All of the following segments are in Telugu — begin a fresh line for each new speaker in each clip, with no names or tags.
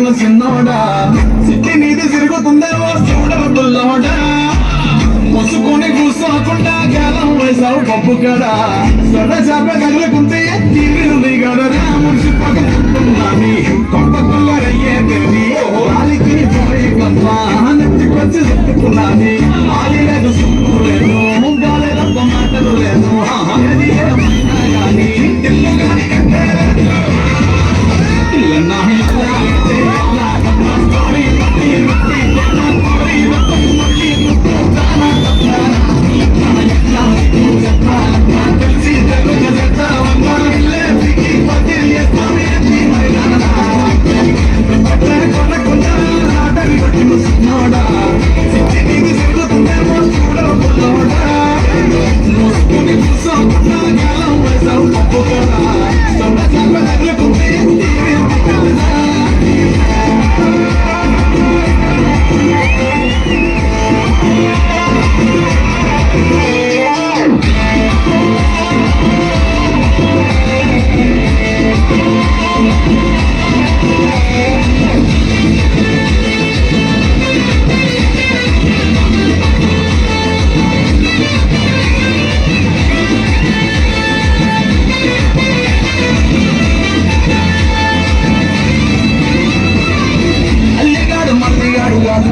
పెట్టిన చిన్నోడా సిట్టి నీది తిరుగుతుందేమో చూడబుల్లోడా ముసుకొని కూర్చోకుండా గాలం వేసావు పప్పు కడా సొడ చేప తగులుకుంటే తీరుంది గడరా ముడిసి పక్కని కొంపకుల్లరయ్యే దేవి గాలికి పోయి కమ్మ నెత్తికొచ్చి చెప్పుకున్నది ఆలి లేదు సుమ్ము లేదు గాలేదప్ప మాటలు లేదు ఏది ఏమైనా కానీ ఇల్లు కానీ కట్టేలేదు ఇల్లన్నా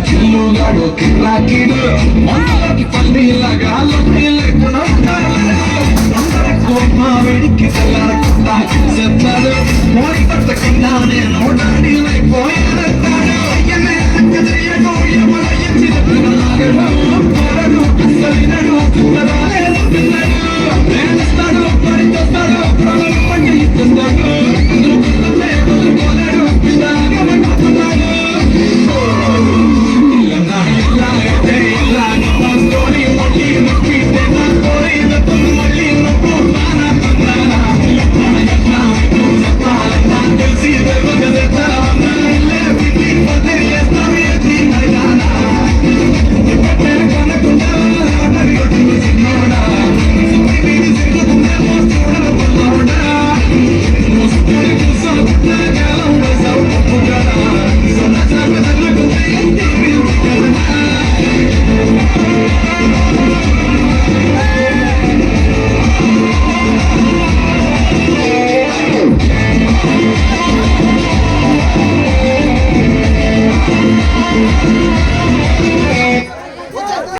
చిల్లుగాడు కిరాకీడు మనకి పల్లీలాగా లేకుండా వేడికి చల్లారకుండా చెప్తాడు